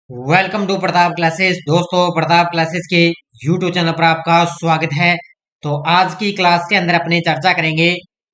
Welcome to Pratap classes. दोस्तों, Pratap classes के YouTube channel पर आपका स्वागत है। तो आज की क्लास के अंदर अपने चर्चा करेंगे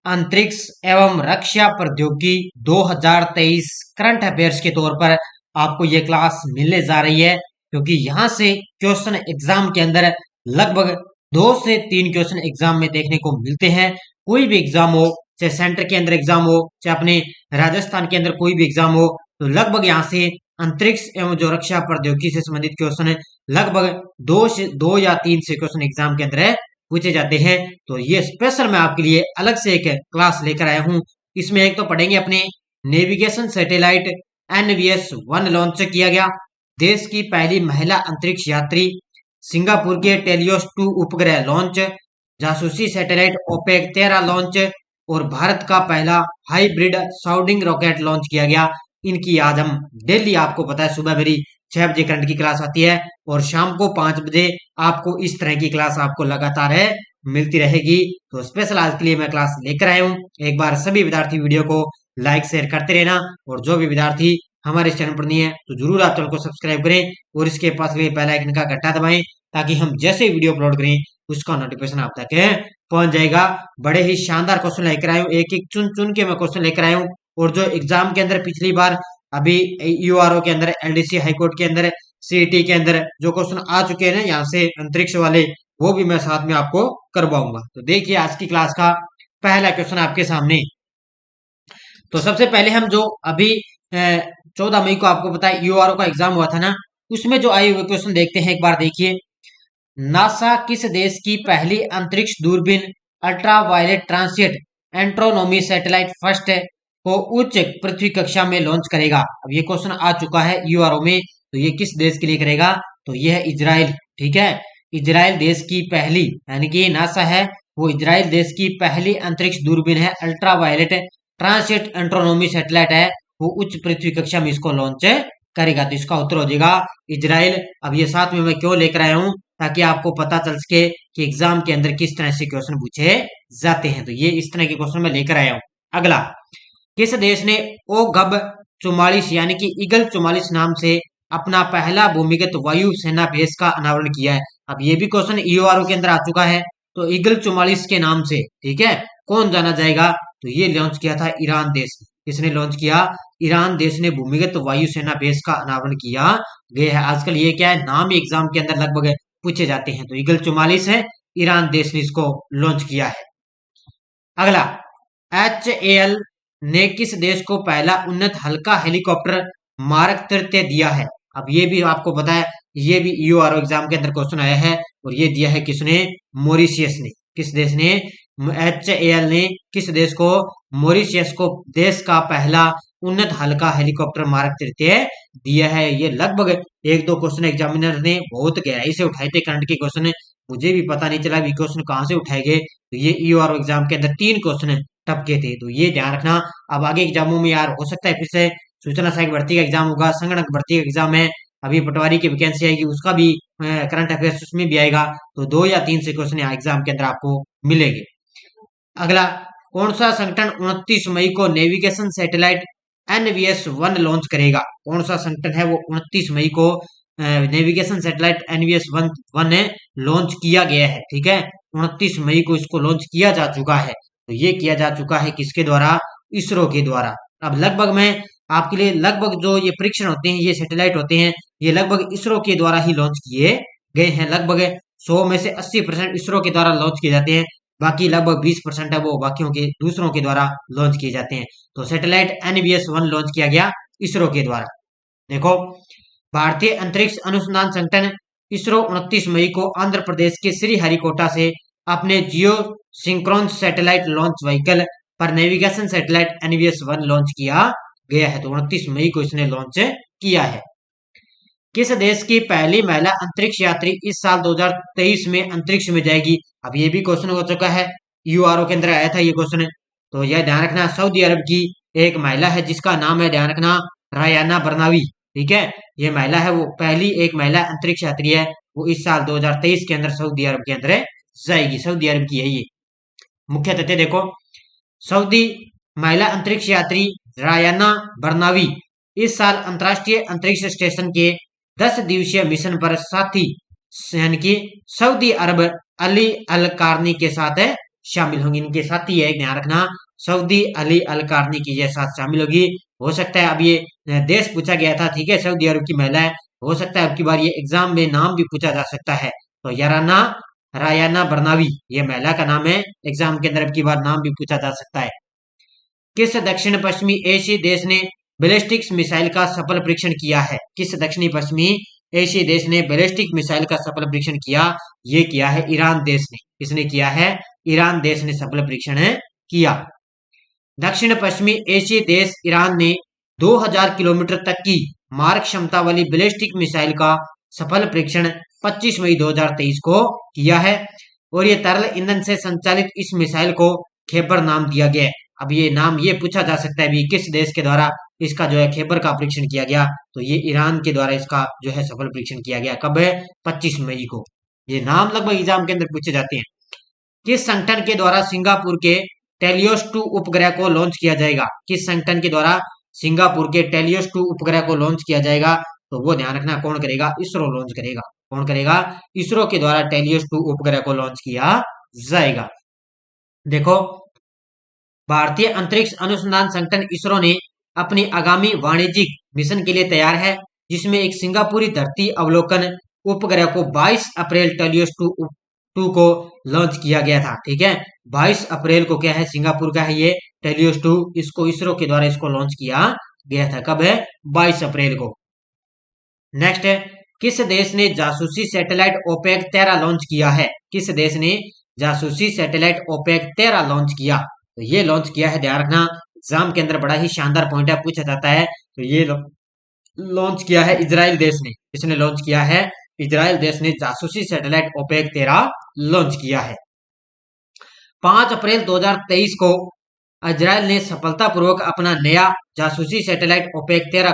अंतरिक्ष एवं रक्षा प्रौद्योगिकी 2023 करंट अफेयर्स के तौर पर आपको ये क्लास मिलने जा रही है, क्योंकि यहाँ से क्वेश्चन एग्जाम के अंदर लगभग 2 से 3 क्वेश्चन एग्जाम में देखने को मिलते हैं। कोई भी एग्जाम हो, चाहे सेंटर के अंदर एग्जाम हो, चाहे अपने राजस्थान के अंदर कोई भी एग्जाम हो, तो लगभग यहाँ से अंतरिक्ष एवं जो रक्षा प्रौद्योगिकी से संबंधित क्वेश्चन है लगभग 2 या 3 से क्वेश्चन एग्जाम के अंदर पूछे जाते हैं। तो ये स्पेशल मैं आपके लिए अलग से एक क्लास लेकर आया हूँ। इसमें एक तो पढ़ेंगे अपने नेविगेशन सैटेलाइट NVS-1 लॉन्च किया गया, देश की पहली महिला अंतरिक्ष यात्री, सिंगापुर के टेलियोस 2 उपग्रह लॉन्च, जासूसी सैटेलाइट ओपेक 13 लॉन्च और भारत का पहला हाइब्रिड साउंडिंग रॉकेट लॉन्च किया गया। इनकी आज हम डेली, आपको पता है सुबह मेरी 6 बजे करंट की क्लास आती है और शाम को 5 बजे आपको इस तरह की क्लास आपको लगातार है मिलती रहेगी। तो स्पेशल आज के लिए मैं क्लास लेकर आया हूँ। एक बार सभी विद्यार्थी वीडियो को लाइक शेयर करते रहना, और जो भी विद्यार्थी हमारे इस चैनल पर नहीं है तो जरूर आप चैनल को सब्सक्राइब करें और इसके पास बेल आइकन का घंटा दबाएं, ताकि हम जैसे वीडियो अपलोड करें उसका नोटिफिकेशन आप तक पहुंच जाएगा। बड़े ही शानदार क्वेश्चन लेकर आया हूँ, एक एक चुन चुन के मैं क्वेश्चन लेकर आया हूँ। और जो एग्जाम के अंदर पिछली बार अभी URO के अंदर, LDC हाईकोर्ट के अंदर, CET के अंदर जो क्वेश्चन आ चुके हैं ना यहाँ से अंतरिक्ष वाले, वो भी मैं साथ में आपको करवाऊंगा। तो देखिए आज की क्लास का पहला क्वेश्चन आपके सामने। तो सबसे पहले हम जो अभी 14 मई को आपको पता है URO का एग्जाम हुआ था ना, उसमें जो आए हुए क्वेश्चन देखते हैं। एक बार देखिए, नासा किस देश की पहली अंतरिक्ष दूरबीन ultraviolet transit astronomy satellite first को उच्च पृथ्वी कक्षा में लॉन्च करेगा? अब ये क्वेश्चन आ चुका है URO में, तो ये किस देश के लिए करेगा? तो ये है इजराइल। ठीक है, इजराइल देश की पहली, यानी कि नासा है वो इजराइल देश की पहली अंतरिक्ष दूरबीन है, ultra violet transit astronomy satellite है, वो उच्च पृथ्वी कक्षा में इसको लॉन्च करेगा। तो इसका उत्तर हो जाएगा इजराइल। अब ये साथ में मैं क्यों लेकर आया हूं, ताकि आपको पता चल सके कि एग्जाम के अंदर किस तरह से क्वेश्चन पूछे जाते हैं। तो ये इस तरह के क्वेश्चन मैं लेकर आया हूं। अगला, किस देश ने OGB 44 यानी कि ईगल 44 नाम से अपना पहला भूमिगत वायु सेना बेस का अनावरण किया है? अब ये भी क्वेश्चन URO के अंदर आ चुका है। तो ईगल 44 के नाम से, ठीक है, कौन जाना जाएगा? तो ये लॉन्च किया था ईरान देश ने। किसने लॉन्च किया? ईरान देश ने भूमिगत वायु सेना बेस का अनावरण किया गया है। आजकल ये क्या है, नाम ही एग्जाम के अंदर लगभग पूछे जाते हैं। तो ईगल 44 है, ईरान देश ने इसको लॉन्च किया है। अगला, HAL ने किस देश को पहला उन्नत हल्का हेलीकॉप्टर मारक तृतीय दिया है? अब ये भी आपको पता है, ये भी URO एग्जाम के अंदर क्वेश्चन आया है, और ये दिया है किसने? मॉरिशियस ने। किस देश ने? HAL ने किस देश को? मॉरिशियस को देश का पहला उन्नत हल्का हेलीकॉप्टर मारक तृतीय दिया है। ये लगभग 1-2 क्वेश्चन एग्जामिनर ने बहुत गहराई से उठाए थे करंट के क्वेश्चन, मुझे भी पता नहीं चला भी क्वेश्चन कहाँ से उठाए गए। तो ये URO एग्जाम के अंदर 3 क्वेश्चन टपके थे, तो ये ध्यान रखना। अब आगे एग्जामों में यार हो सकता है फिर से सूचना सहायक भर्ती का एग्जाम होगा, संगणक भर्ती का एग्जाम है, अभी पटवारी की वैकेंसी आएगी, उसका भी करंट अफेयर्स उसमें भी आएगा। तो 2 या 3 से क्वेश्चन एग्जाम के अंदर आपको मिलेंगे। अगला, कौन सा संगठन 29 मई को नेविगेशन सैटेलाइट NVS-1 लॉन्च करेगा? कौन सा संगठन है वो 29 मई को नेविगेशन सैटेलाइट NVS-1 लॉन्च किया गया है? ठीक है, 29 मई को इसको लॉन्च किया जा चुका है। तो ये किया जा चुका है किसके द्वारा? इसरो के द्वारा। अब लगभग मैं आपके लिए, लगभग जो ये परीक्षण होते हैं, ये सैटेलाइट होते हैं, ये लगभग इसरो के द्वारा ही लॉन्च किए गए हैं। लगभग 100 में से 80% इसरो के द्वारा लॉन्च किए जाते हैं, बाकी लगभग 20% है वो बाकियों के, दूसरों के द्वारा लॉन्च किए जाते हैं। तो सैटेलाइट NVS-1 लॉन्च किया गया इसरो के द्वारा। देखो, भारतीय अंतरिक्ष अनुसंधान संगठन इसरो 29 मई को आंध्र प्रदेश के श्रीहरिकोटा से अपने जियो सिंक्रोनस सैटेलाइट लॉन्च व्हीकल पर नेविगेशन सैटेलाइट NVS-1 लॉन्च किया गया है। तो 29 मई को इसने लॉन्च किया है। किस देश की पहली महिला अंतरिक्ष यात्री इस साल 2023 में अंतरिक्ष में जाएगी? अब ये भी क्वेश्चन हो चुका है, URO के अंदर आया था ये क्वेश्चन। तो यह ध्यान रखना, सऊदी अरब की एक महिला है जिसका नाम है, ध्यान रखना, रायाना बरनावी। ठीक है, ये महिला है, वो पहली एक महिला अंतरिक्ष यात्री है, वो इस साल 2023 के अंदर सऊदी अरब के अंदर जाएगी। सऊदी अरब की है ये। मुख्य तथ्य देखो, सऊदी महिला अंतरिक्ष यात्री रायाना बरनावी इस साल अंतर्राष्ट्रीय अंतरिक्ष स्टेशन के 10 दिवसीय मिशन पर साथी यानी कि सऊदी अरब अली अल कार्नी के साथ शामिल होंगी। इनके साथी है, ध्यान रखना, सऊदी अली अल कार्नी की ये साथ शामिल होगी। हो सकता है अब ये देश पूछा गया था, ठीक है, सऊदी अरब की महिला है। हो सकता है अब की बार ये एग्जाम में नाम भी पूछा जा सकता है। तो याराना रायाना बर्नावी ये महिला का नाम है, एग्जाम के अंदर अब की बार नाम भी पूछा जा सकता है। किस दक्षिण पश्चिमी एशियाई देश ने बैलिस्टिक मिसाइल का सफल परीक्षण किया है? किस दक्षिणी पश्चिमी एशियाई देश ने बैलिस्टिक मिसाइल का सफल परीक्षण किया? ये किया है ईरान देश ने। किसने किया है? ईरान देश ने सफल परीक्षण किया। दक्षिण पश्चिमी एशियाई देश ईरान ने 2000 किलोमीटर तक की मारक क्षमता वाली बैलिस्टिक मिसाइल का सफल परीक्षण 25 मई 2023 को किया है। और ये तरल ईंधन से संचालित इस मिसाइल को खेबर नाम दिया गया है। अब ये नाम ये पूछा जा सकता है भी किस देश के द्वारा इसका जो है खेबर का परीक्षण किया गया? तो ये ईरान के द्वारा इसका जो है सफल परीक्षण किया गया। कब है? 25 मई को। ये नाम लगभग एग्जाम के अंदर पूछे जाते हैं। किस संगठन के द्वारा सिंगापुर के टेलियोस 2 उपग्रह को लॉन्च किया जाएगा? किस संगठन के द्वारा सिंगापुर के टेलियोस 2 उपग्रह को लॉन्च किया जाएगा? तो वो ध्यान रखना कौन करेगा? इसरो लॉन्च करेगा। कौन करेगा? इसरो के द्वारा टेलियोस 2 उपग्रह को लॉन्च किया जाएगा। देखो, भारतीय अंतरिक्ष अनुसंधान संगठन इसरो ने अपनी आगामी वाणिज्यिक मिशन के लिए तैयार है, जिसमें एक सिंगापुरी धरती अवलोकन उपग्रह को 22 अप्रैल टेलियोस 2 को लॉन्च किया गया था। ठीक है, 22 अप्रैल को क्या है? सिंगापुर का है ये टेलियोस 2, इसको इसरो के द्वारा इसको लॉन्च किया गया था। कब है? 22 अप्रैल को। नेक्स्ट है, किस देश ने जासूसी सैटेलाइट ओपेक 13 लॉन्च किया है? किस देश ने जासूसी सैटेलाइट ओपेक 13 लॉन्च किया? तो ये लॉन्च किया है, ध्यान रखना, एग्जाम के अंदर बड़ा ही शानदार पॉइंट है, पूछा जाता है। तो ये लॉन्च किया है इजराइल देश ने। किसने लॉन्च किया है? इजराइल देश ने जासूसी सैटेलाइट ओपेक 13 लॉन्च किया है। 5 अप्रैल 2023 को इजराइल ने सफलतापूर्वक अपना नया जासूसी सैटेलाइट ओपेक 13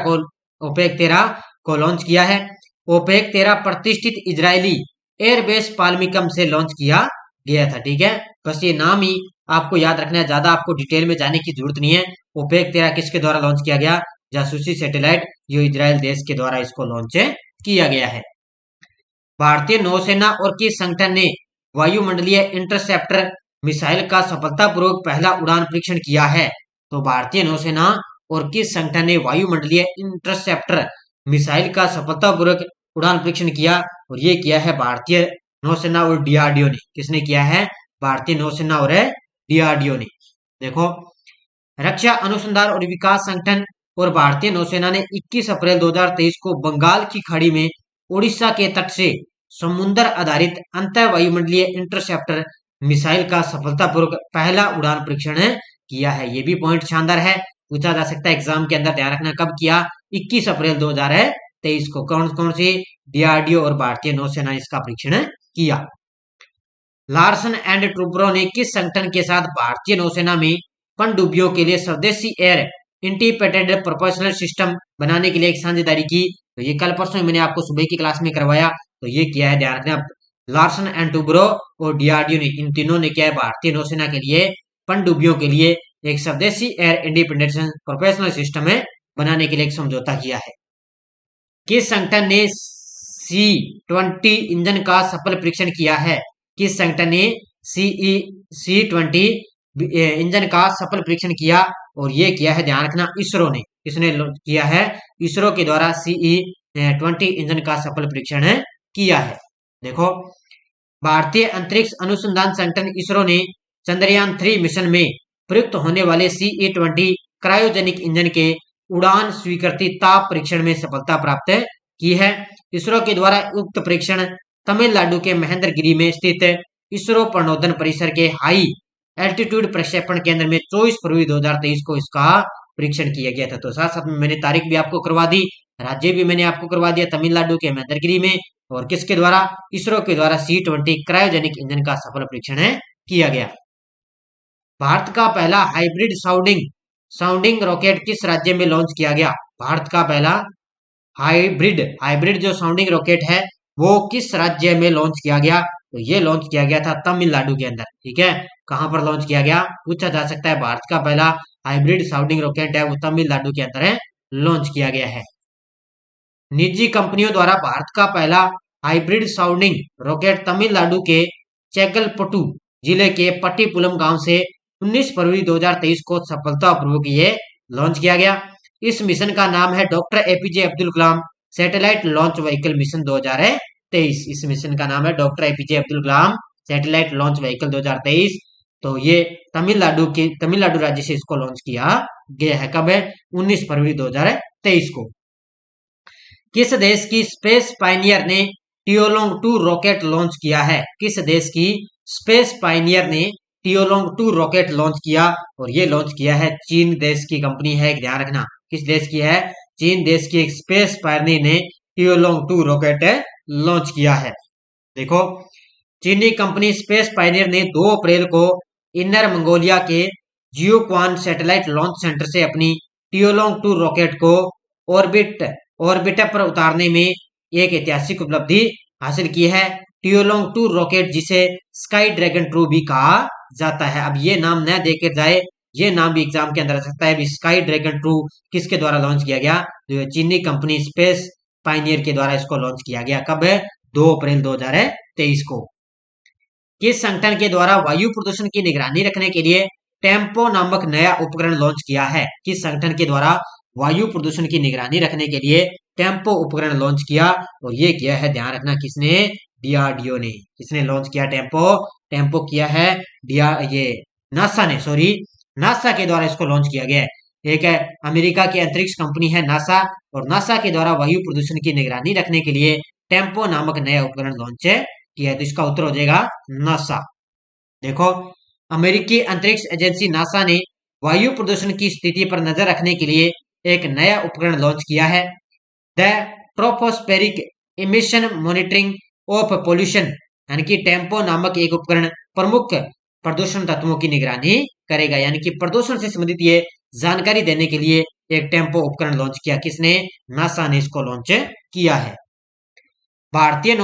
को लॉन्च किया है। ओपेक 13 प्रतिष्ठित इजरायली एयरबेस पाल्मिकम से लॉन्च किया गया था। ठीक है, बस ये नाम ही आपको याद रखना है, ज्यादा आपको डिटेल में जाने की जरूरत नहीं है। ओपेक 13 किसके द्वारा लॉन्च किया गया? जासूसी सैटेलाइट, जो इजराइल देश के द्वारा इसको लॉन्च किया गया है। भारतीय नौसेना और किस संगठन ने वायुमंडलीय इंटरसेप्टर मिसाइल का सफलतापूर्वक पहला उड़ान परीक्षण किया है? तो भारतीय नौसेना और किस संगठन ने वायुमंडलीय इंटरसेप्टर मिसाइल का सफलतापूर्वक उड़ान परीक्षण किया? और ये किया है भारतीय नौसेना और डीआरडीओ ने। किसने किया है? भारतीय नौसेना और डीआरडीओ ने। देखो, रक्षा अनुसंधान और विकास संगठन और भारतीय नौसेना ने 21 अप्रैल 2023 को बंगाल की खाड़ी में उड़ीसा के तट से समुद्र आधारित अंतर वायुमंडलीय इंटरसेप्टर मिसाइल का सफलतापूर्वक पहला उड़ान परीक्षण किया है। ये भी पॉइंट शानदार है, पूछा जा सकता है एग्जाम के अंदर, ध्यान रखना। कब किया? 21 अप्रैल 2023 को। कौन कौन सी? डीआरडीओ और भारतीय नौसेना इसका परीक्षण किया। लार्सन एंड टूब्रो ने किस संगठन के साथ भारतीय नौसेना में पनडुब्बियों के लिए स्वदेशी एयर इंटीग्रेटेड प्रोपल्शन सिस्टम बनाने के लिए एक साझेदारी की? तो ये कल परसों मैंने आपको सुबह की क्लास में करवाया। तो ये किया है, ध्यान रखना, लार्सन एंड टूब्रो और डीआरडीओ ने, इन तीनों ने क्या है? भारतीय नौसेना के लिए पनडुब्बियों के लिए एक स्वदेशी एयर इंडिपेंडेंट प्रोपल्शन सिस्टम बनाने के लिए एक समझौता किया है। किस संगठन ने C-20 इंजन का सफल परीक्षण किया है? किस संगठन ने C-20 इंजन का सफल परीक्षण किया? और ये किया है, ध्यान रखना, इसरो ने। किसने किया है? इसरो के द्वारा CE-20 इंजन का सफल परीक्षण किया है। देखो, भारतीय अंतरिक्ष अनुसंधान संगठन इसरो ने चंद्रयान 3 मिशन में प्रयुक्त होने वाले CE-20 क्रायोजेनिक इंजन के उड़ान स्वीकृति ताप परीक्षण में सफलता प्राप्त की है। इसरो के द्वारा उक्त परीक्षण तमिलनाडु के महेंद्रगिरी में स्थित इसरो प्रणोदन परिसर के हाई एल्टीट्यूड प्रक्षेपण केंद्र में 24 फरवरी 2023 को इसका परीक्षण किया गया था। तो साथ साथ में मैंने तारीख भी आपको करवा दी, राज्य भी मैंने आपको करवा दिया, तमिलनाडु के महेंद्रगिरी में। और किसके द्वारा? इसरो के द्वारा C-20 क्रायोजेनिक इंजन का सफल परीक्षण किया गया। भारत का पहला हाइब्रिड साउंडिंग रॉकेट किस राज्य में लॉन्च किया गया? भारत का पहला हाइब्रिड जो साउंडिंग रॉकेट है वो किस राज्य में लॉन्च किया गया? तो ये लॉन्च किया गया था तमिलनाडु के अंदर। ठीक है, कहां पर लॉन्च किया गया? पूछा जा सकता है। भारत का पहला हाइब्रिड साउंडिंग रॉकेट है वो तमिलनाडु के अंदर लॉन्च किया गया है। निजी कंपनियों द्वारा भारत का पहला हाइब्रिड साउंडिंग रॉकेट तमिलनाडु के चेगलपट्टू जिले के पट्टीपुलम गांव से 19 फरवरी 2023 को सफलतापूर्वक ये लॉन्च किया गया। इस मिशन का नाम है doctor APJ Abdul Kalam satellite launch vehicle mission 2023। इस मिशन का नाम है doctor APJ Abdul Kalam satellite launch vehicle 2023। तो ये तमिलनाडु राज्य से इसको लॉन्च किया गया है। कब है? 19 फरवरी 2023 को। किस देश की स्पेस पायनियर ने टियोलोंग 2 रॉकेट लॉन्च किया है? किस देश की स्पेस पायनियर ने टियोलोंग 2 रॉकेट लॉन्च किया? और ये लॉन्च किया है चीन देश की कंपनी है, ध्यान रखना। किस देश की है? चीन देश की एक स्पेस पायनियर ने टियोलोंग 2 रॉकेट लॉन्च किया है। देखो, चीनी कंपनी स्पेस पायनियर ने 2 अप्रैल को इनर मंगोलिया के जियोक्वान सैटेलाइट लॉन्च सेंटर से अपनी टियोलोंग 2 रॉकेट को ऑर्बिटर पर उतारने में एक ऐतिहासिक उपलब्धि हासिल की है। टियोलोंग 2 रॉकेट जिसे स्काई ड्रैगन 2 भी कहा जाता है। अब ये नाम न देकर जाए, ये नाम भी एग्जाम के अंदर आ सकता है। स्काई ड्रैगन 2 किसके द्वारा लॉन्च किया गया? तो चीनी कंपनी स्पेस पायनियर के द्वारा इसको लॉन्च किया गया। कब है? 2 अप्रैल 2023 को। किस संगठन के द्वारा वायु प्रदूषण की निगरानी रखने के लिए टेम्पो नामक नया उपकरण लॉन्च किया है? किस संगठन के द्वारा वायु प्रदूषण की निगरानी रखने के लिए टेम्पो उपकरण लॉन्च किया? और ये किया है, ध्यान रखना, किसने? डीआरडीओ ने। किसने लॉन्च किया टेम्पो किया है ये नासा ने, नासा के द्वारा इसको लॉन्च किया गया है। एक है अमेरिका की अंतरिक्ष कंपनी है नासा, और नासा के द्वारा वायु प्रदूषण की निगरानी रखने के लिए टेम्पो नामक नया उपकरण लॉन्च किया है। तो इसका उत्तर हो जाएगा नासा। देखो, अमेरिकी अंतरिक्ष एजेंसी नासा ने वायु प्रदूषण की स्थिति पर नजर रखने के लिए एक नया उपकरण लॉन्च किया है। The tropospheric emission monitoring of pollution, यानी कि टेम्पो नामक एक उपकरण प्रमुख प्रदूषण तत्वों की निगरानी करेगा। यानी कि प्रदूषण से संबंधित ये जानकारी देने के लिए एक टेम्पो उपकरण लॉन्च किया। किसने? नासा ने इसको लॉन्च किया है। भारतीय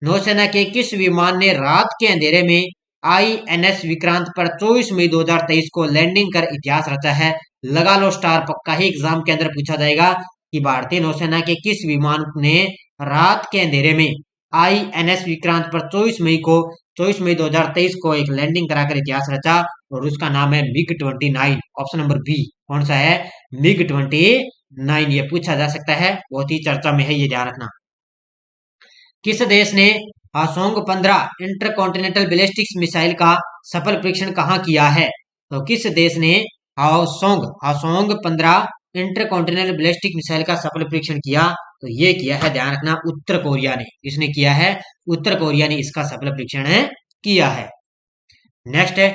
नौसेना के किस विमान ने रात के अंधेरे में आईएनएस विक्रांत पर 24 मई 2023 को लैंडिंग कर इतिहास रचा है? लगा लो स्टार, पक्का ही एग्जाम के अंदर पूछा जाएगा कि भारतीय नौसेना के किस विमान ने रात के अंधेरे में आईएनएस विक्रांत पर 24 मई 2023 को एक लैंडिंग कराकर इतिहास रचा, और उसका नाम है मिग 29। ऑप्शन नंबर बी कौन सा है? मिग 29। ये पूछा जा सकता है, बहुत ही चर्चा में है, ये ध्यान रखना। किस देश ने हासोंग 15 इंटरकॉन्टिनेंटल बैलिस्टिक मिसाइल का सफल परीक्षण कहाँ किया है? तो किस देश ने हासोंग 15 इंटरकॉन्टिनेंटल बैलिस्टिक मिसाइल का सफल परीक्षण किया? तो ये किया है, ध्यान रखना, उत्तर कोरिया ने। किसने किया है? उत्तर कोरिया ने इसका सफल परीक्षण किया है। नेक्स्ट है,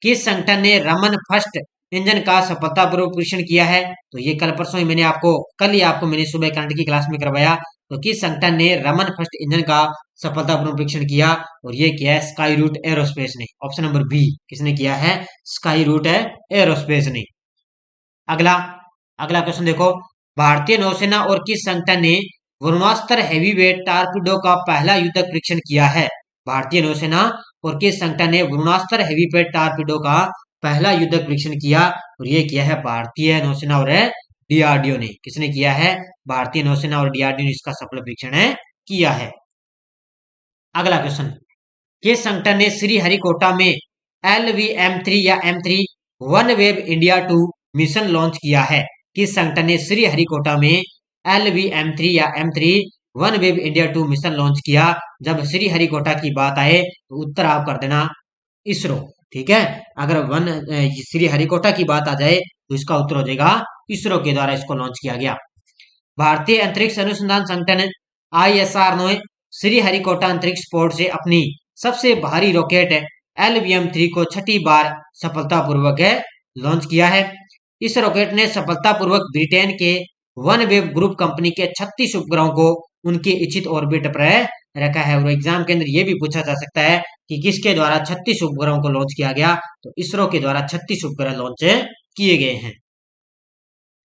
किस संगठन ने रमन फर्स्ट इंजन का सफलतापूर्वक परीक्षण किया है? तो ये कल ही आपको मैंने सुबह करंट की क्लास में करवाया। तो किस संगठन ने रमन फर्स्ट इंजन का सफलतापूर्वक परीक्षण किया? और ये किया है स्काई रूट एरोस्पेस ने। ऑप्शन नंबर बी किसने किया है? स्काई रूट एरोस्पेस ने। अगला क्वेश्चन देखो, भारतीय नौसेना और किस संगठन ने वरुणास्त्र हैवीवेट टारपीडो का पहला युद्धक परीक्षण किया है? भारतीय नौसेना और किस संगठन ने वरुणास्त्र हैवीवेट टारपीडो का पहला युद्धक परीक्षण किया? और ये किया है भारतीय नौसेना और डीआरडीओ ने। किसने किया है? भारतीय नौसेना और डीआरडीओ ने इसका सफल परीक्षण किया है। अगला क्वेश्चन, किस संगठन ने श्रीहरिकोटा में LVM-3 या M3 one web India 2 mission launch किया है? किस संगठन ने श्रीहरिकोटा में LVM-3 या M3 one web India 2 mission launch किया? जब श्रीहरिकोटा की बात आए तो उत्तर आप कर देना इसरो। ठीक है, अगर श्रीहरिकोटा की बात आ जाए तो इसका उत्तर हो जाएगा इसरो के द्वारा इसको लॉन्च किया गया। भारतीय अंतरिक्ष अनुसंधान संगठन ISR ने श्रीहरिकोटा अंतरिक्ष पोर्ट से अपनी सबसे भारी रॉकेट LVM-3 को 6ठी बार सफलतापूर्वक लॉन्च किया है। इस रॉकेट ने सफलतापूर्वक ब्रिटेन के वन वेब ग्रुप कंपनी के 36 उपग्रहों को उनके इच्छित ऑर्बिट पर रखा है। और एग्जाम के अंदर यह भी पूछा जा सकता है कि किसके द्वारा 36 उपग्रहों को लॉन्च किया गया? तो इसरो के द्वारा 36 उपग्रह लॉन्च किए गए हैं।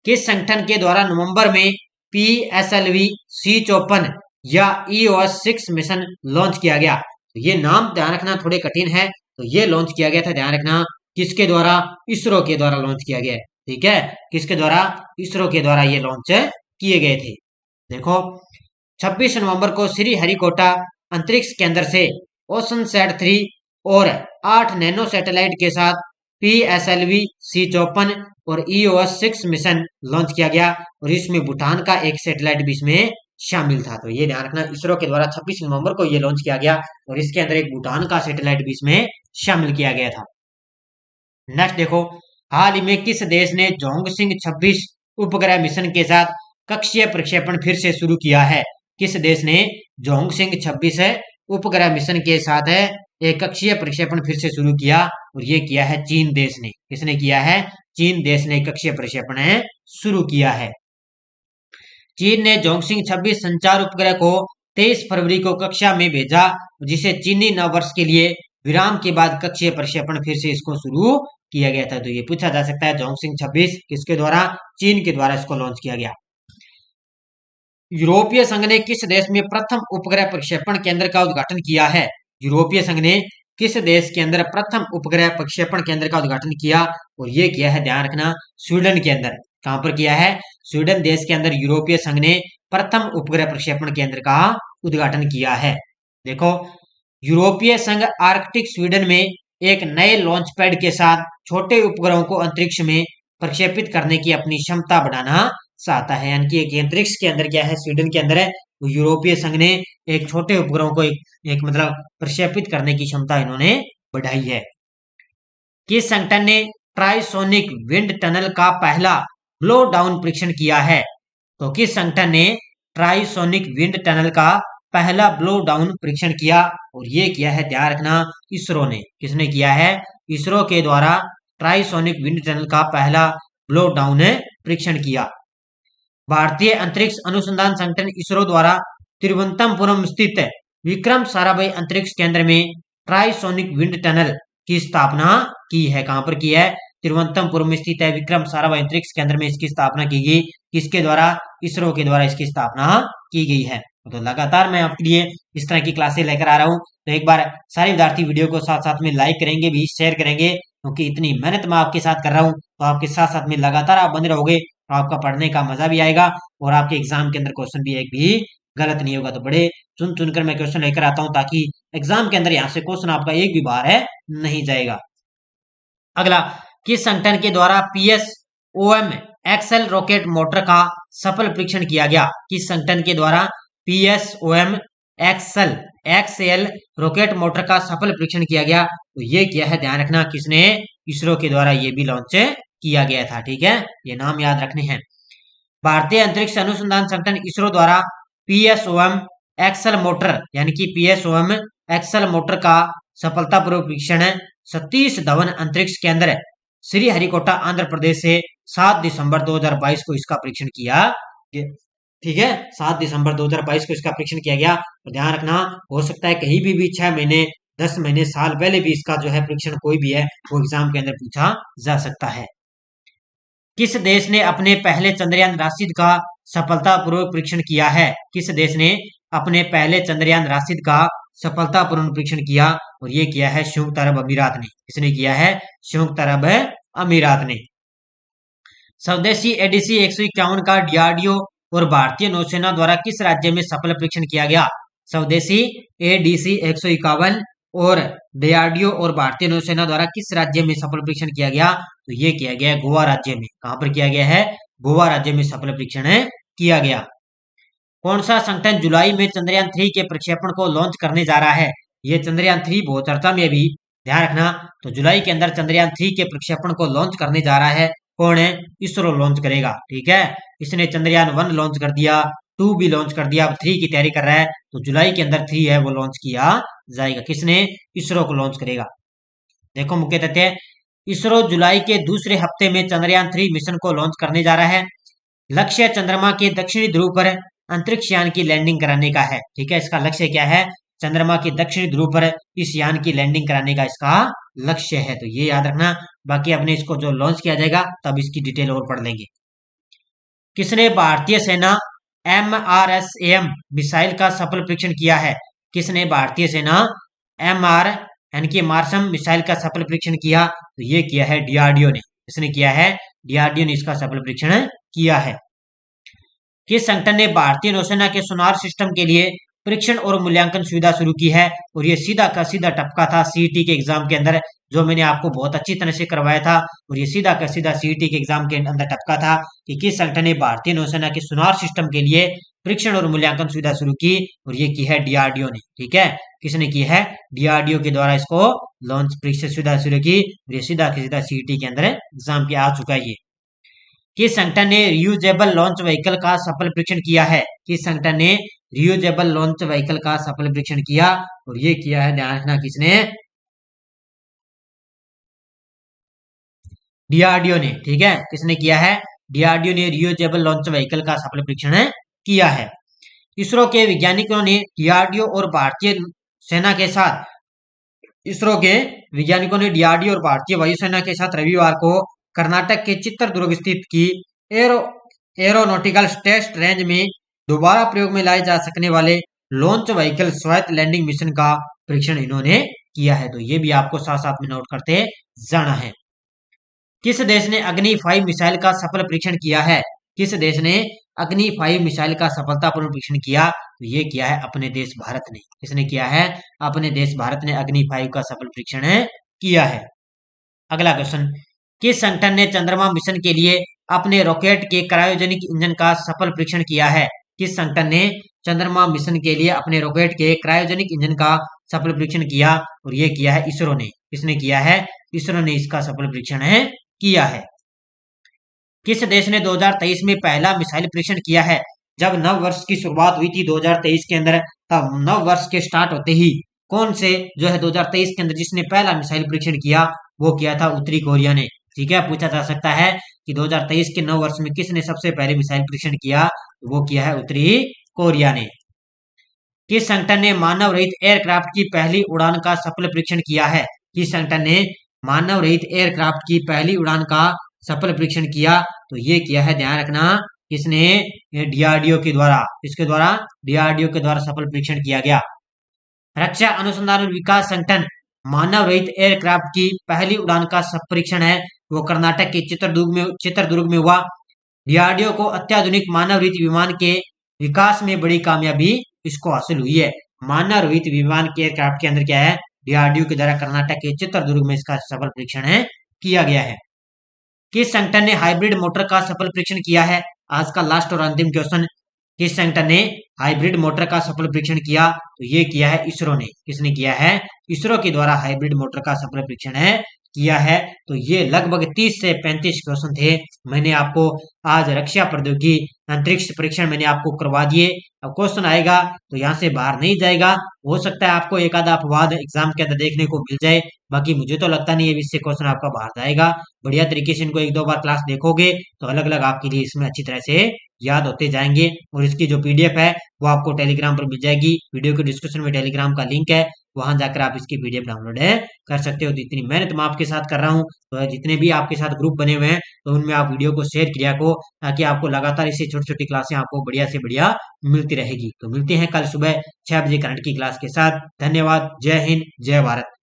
किस संगठन के द्वारा नवंबर में PSLV C54 या EOS-6 मिशन लॉन्च किया गया? तो ये नाम ध्यान रखना थोड़े कठिन है। तो ये लॉन्च किया गया था, ध्यान रखना, किसके द्वारा? इसरो के द्वारा लॉन्च किया गया है। ठीक है, किसके द्वारा? इसरो के द्वारा ये लॉन्च किए गए थे। देखो 26 नवंबर को श्रीहरिकोटा अंतरिक्ष केंद्र से ओशनसैट 3 और 8 नैनो सैटेलाइट के साथ PSLV C54 और EOS-6 मिशन लॉन्च किया गया और इसमें भूटान का एक सैटेलाइट भी इसमें शामिल था। तो ये ध्यान रखना, इसरो के द्वारा 26 नवंबर को ये लॉन्च किया गया और इसके अंदर एक भूटान का सैटेलाइट भी इसमें शामिल किया गया था। नेक्स्ट देखो, हाल ही में किस देश ने जोंगसिंग 26 उपग्रह मिशन के साथ कक्षीय प्रक्षेपण फिर से शुरू किया है? किस देश ने जोंगसिंग 26 उपग्रह मिशन के साथ एक कक्षीय प्रक्षेपण फिर से शुरू किया और ये किया है चीन देश ने। किसने किया है? चीन देश ने कक्षीय प्रक्षेपण शुरू किया है। चीन ने जोंगसिंग 26 संचार उपग्रह को 23 फरवरी को कक्षा में भेजा, जिसे चीनी नववर्ष के लिए विराम के बाद कक्षीय प्रक्षेपण फिर से इसको शुरू किया गया था। तो ये पूछा जा सकता है जोंगसिंग 26 किसके द्वारा? चीन के द्वारा इसको लॉन्च किया गया। यूरोपीय संघ ने किस देश में प्रथम उपग्रह प्रक्षेपण केंद्र का उद्घाटन किया है? यूरोपीय संघ ने किस देश के अंदर प्रथम उपग्रह प्रक्षेपण केंद्र का उद्घाटन किया? और ये किया है, ध्यान रखना, स्वीडन के अंदर। कहां पर किया है? स्वीडन देश के अंदर यूरोपीय संघ ने प्रथम उपग्रह प्रक्षेपण केंद्र का उद्घाटन किया है। देखो, यूरोपीय संघ आर्कटिक स्वीडन में एक नए लॉन्च पैड के साथ छोटे उपग्रहों को अंतरिक्ष में प्रक्षेपित करने की अपनी क्षमता बढ़ाना चाहता है। यानी कि एक अंतरिक्ष के अंदर क्या है, स्वीडन के अंदर है, यूरोपीय संघ ने एक छोटे उपग्रहों को एक मतलब प्रक्षेपित करने की क्षमता इन्होंने बढ़ाई है। किस संगठन ने ट्राइसोनिक विंड टनल का पहला ब्लो डाउन परीक्षण किया है? तो किस संगठन ने ट्राइसोनिक विंड टनल का पहला ब्लो डाउन परीक्षण किया? और ये किया है, ध्यान रखना, इसरो ने। किसने किया है? इसरो के द्वारा ट्राइसोनिक विंड टनल का पहला ब्लो डाउन परीक्षण किया। भारतीय अंतरिक्ष अनुसंधान संगठन इसरो द्वारा तिरुवनंतपुरम स्थित विक्रम साराभाई अंतरिक्ष केंद्र में ट्राइसोनिक विंड टनल की स्थापना की है। कहां पर की है? तिरुवनंतपुरम में स्थित है विक्रम साराभाई अंतरिक्ष केंद्र में इसकी स्थापना की गई। किसके द्वारा? इसरो के द्वारा इसकी स्थापना की गई है। तो लगातार मैं आपके लिए इस तरह की क्लासें लेकर आ रहा हूं, तो एक बार सारे विद्यार्थी वीडियो को साथ साथ में लाइक करेंगे भी, शेयर करेंगे, क्योंकि इतनी मेहनत मैं आपके साथ कर रहा हूं, तो आपके साथ साथ में लगातार आप बने रहोगे तो आपका पढ़ने का मजा भी आएगा और आपके एग्जाम के अंदर क्वेश्चन भी एक भी गलत नहीं होगा। तो बड़े चुन चुनकर मैं क्वेश्चन लेकर आता हूं ताकि एग्जाम के अंदर यहाँ से क्वेश्चन आपका एक भी बार है नहीं जाएगा। अगला, किस संगठन के द्वारा PSOM एक्सेल रॉकेट मोटर का सफल परीक्षण किया गया? किस संगठन के द्वारा PSOM एक्सेल रॉकेट मोटर का सफल परीक्षण किया गया? तो ये किया है, ध्यान रखना, किसने? इसरो के द्वारा ये भी लॉन्च किया गया था। ठीक है, ये नाम याद रखने हैं। भारतीय अंतरिक्ष अनुसंधान संगठन इसरो द्वारा PSOM एक्सेल मोटर यानी कि PSOM एक्सेल मोटर का सफलतापूर्वक परीक्षण सतीश धवन अंतरिक्ष केंद्र श्रीहरिकोटा आंध्र प्रदेश से 7 दिसंबर 2022 को इसका परीक्षण किया। ठीक है, 7 दिसंबर 2022 को इसका परीक्षण किया गया। तो ध्यान रखना, हो सकता है कहीं भी 6 महीने 10 महीने साल पहले भी इसका जो है परीक्षण कोई भी है वो एग्जाम के अंदर पूछा जा सकता है। किस देश ने अपने पहले चंद्रयान राशिद का सफलतापूर्वक परीक्षण किया है? किस देश ने अपने पहले चंद्रयान राशिद का सफलतापूर्वक परीक्षण किया? और ये किया है संयुक्त अरब अमीरात ने। किसने किया है? संयुक्त अरब अमीरात ने। स्वदेशी ADC 151 का DRDO और भारतीय नौसेना द्वारा किस राज्य में सफल परीक्षण किया गया? स्वदेशी ADC 151 और DRDO और भारतीय नौसेना द्वारा किस राज्य में सफल परीक्षण किया गया? तो ये किया गया है गोवा राज्य में। कहां पर किया गया है? गोवा राज्य में सफल परीक्षण किया गया। कौन सा संगठन जुलाई में चंद्रयान 3 के प्रक्षेपण को लॉन्च करने जा रहा है? ये चंद्रयान 3 बहुत चर्चा में अभी, ध्यान रखना। तो जुलाई के अंदर चंद्रयान 3 के प्रक्षेपण को लॉन्च करने जा रहा है। कौन है? इसरो लॉन्च करेगा। ठीक है, इसने चंद्रयान 1 लॉन्च कर दिया, 2 भी लॉन्च कर दिया, अब 3 की तैयारी कर रहा है। तो जुलाई के अंदर 3 है वो लॉन्च किया जाएगा। किसने? इसरो को लॉन्च करेगा। देखो मुख्य तथ्य, इसरो जुलाई के दूसरे हफ्ते में चंद्रयान 3 मिशन को लॉन्च करने जा रहा है। लक्ष्य चंद्रमा के दक्षिणी ध्रुव पर अंतरिक्ष यान की लैंडिंग कराने का है। ठीक है, इसका लक्ष्य क्या है? चंद्रमा के दक्षिणी ध्रुव पर इस यान की लैंडिंग कराने का इसका लक्ष्य है। तो ये याद रखना, बाकी अपने इसको जो लॉन्च किया जाएगा तब इसकी डिटेल और पढ़ लेंगे। किसने भारतीय सेना MRSAM मिसाइल का सफल परीक्षण किया है? किसने भारतीय सेना MR यानी कि मार्सम मिसाइल का सफल परीक्षण किया? तो ये किया है DRDO ने। किसने किया है? DRDO ने इसका सफल परीक्षण किया है। किस संगठन ने भारतीय नौसेना के सोनार सिस्टम के लिए परीक्षण और मूल्यांकन सुविधा शुरू की है? और ये सीधा का सीधा टपका था सीईटी के एग्जाम के अंदर, जो मैंने आपको बहुत अच्छी तरह से करवाया था। और ये सीधा का सीधा सीईटी के एग्जाम के अंदर टपका था कि किस संगठन ने भारतीय नौसेना के सोनार सिस्टम के लिए परीक्षण और मूल्यांकन सुविधा शुरू की? और ये की है डीआरडीओ ने। ठीक है, किसने की है? डीआरडीओ के द्वारा इसको लॉन्च परीक्षण सुविधा शुरू की। ये सीधा का सीधा सीईटी के अंदर एग्जाम के आ चुका है ये। किस संगठन ने रियूजेबल लॉन्च व्हीकल का सफल परीक्षण किया है? किस संगठन ने रियूजेबल लॉन्च व्हीकल का सफल परीक्षण किया? और ये किया है, ध्यान रखना, किसने? डीआरडीओ ने। ठीक है, किसने किया है? डीआरडीओ ने रियूजेबल लॉन्च व्हीकल का सफल परीक्षण किया है। इसरो के वैज्ञानिकों ने डीआरडीओ और भारतीय सेना के साथ इसरो के वैज्ञानिकों ने डीआरडीओ और भारतीय वायुसेना के साथ रविवार को कर्नाटक के चित्रदुर्ग स्थित की एरो एरोनॉटिकल टेस्ट रेंज में दोबारा प्रयोग में लाए जा सकने वाले लॉन्च व्हीकल स्वायत्त लैंडिंग मिशन का परीक्षण इन्होंने किया है। तो ये भी आपको साथ साथ में नोट करते जाना है। किस देश ने अग्नि 5 मिसाइल का सफल परीक्षण किया है? किस देश ने अग्नि 5 मिसाइल का सफलतापूर्ण परीक्षण किया? तो ये किया है अपने देश भारत ने। किसने किया है? अपने देश भारत ने अग्नि 5 का सफल परीक्षण किया है। अगला क्वेश्चन, किस संगठन ने चंद्रमा मिशन के लिए अपने रॉकेट के क्रायोजेनिक इंजन का सफल परीक्षण किया है? किस संगठन ने चंद्रमा मिशन के लिए अपने रॉकेट के क्रायोजेनिक इंजन का सफल परीक्षण किया? और ये किया है इसरो ने। किसने किया है? इसरो ने इसका सफल परीक्षण किया है। किस देश ने 2023 में पहला मिसाइल परीक्षण किया है? जब नव वर्ष की शुरुआत हुई थी 2023 के अंदर, तब नव वर्ष के स्टार्ट होते ही कौन से जो है 2023 के अंदर जिसने पहला मिसाइल परीक्षण किया, वो किया था उत्तरी कोरिया ने। ठीक है, पूछा जा सकता है कि 2023 के नव वर्ष में किसने सबसे पहले मिसाइल परीक्षण किया? वो किया है उत्तरी कोरिया ने। किस संगठन ने मानव रहित एयरक्राफ्ट की पहली उड़ान का सफल परीक्षण किया है? किस संगठन ने मानव रहित एयरक्राफ्ट की पहली उड़ान का सफल परीक्षण किया? तो ये किया है, ध्यान रखना, किसने? डीआरडीओ के द्वारा। इसके द्वारा डीआरडीओ के द्वारा सफल परीक्षण किया गया। रक्षा अनुसंधान और विकास संगठन मानव रहित एयरक्राफ्ट की पहली उड़ान का परीक्षण है वो कर्नाटक के चित्रदुर्ग में हुआ। डीआरडीओ को अत्याधुनिक मानव रहित विमान के विकास में बड़ी कामयाबी इसको हासिल हुई है। मानव रहित विमान के एयरक्राफ्ट के अंदर क्या है? डीआरडीओ के द्वारा कर्नाटक के चित्रदुर्ग में इसका सफल परीक्षण किया गया है। किस संगठन ने हाइब्रिड मोटर का सफल परीक्षण किया है? आज का लास्ट और अंतिम क्वेश्चन, किस संगठन ने हाइब्रिड मोटर का सफल परीक्षण किया? तो ये किया है इसरो ने। किसने किया है? इसरो के द्वारा हाइब्रिड मोटर का सफल परीक्षण किया है। तो ये लगभग 30 से 35 क्वेश्चन थे, मैंने आपको आज रक्षा प्रौद्योगिकी अंतरिक्ष परीक्षण मैंने आपको करवा दिए। अब क्वेश्चन आएगा तो यहाँ से बाहर नहीं जाएगा, हो सकता है आपको एक आधा अपवाद एग्जाम के अंदर देखने को मिल जाए, बाकी मुझे तो लगता नहीं है इससे क्वेश्चन आपका बाहर जाएगा। बढ़िया तरीके से इनको 1-2 बार क्लास देखोगे तो अलग अलग आपके लिए इसमें अच्छी तरह से याद होते जाएंगे। और इसकी जो पीडीएफ है वो आपको टेलीग्राम पर मिल जाएगी। वीडियो के डिस्क्रिप्शन में टेलीग्राम का लिंक है, वहां जाकर आप इसकी पीडीएफ डाउनलोड कर सकते हो। जितनी मेहनत मैं आपके साथ कर रहा हूँ, तो जितने भी आपके साथ ग्रुप बने हुए हैं तो उनमें आप वीडियो को शेयर किया को, ताकि आपको लगातार इससे छोटी छोटी क्लासें आपको बढ़िया से बढ़िया मिलती रहेगी। तो मिलते हैं कल सुबह 6 बजे करंट की क्लास के साथ। धन्यवाद। जय हिंद, जय भारत।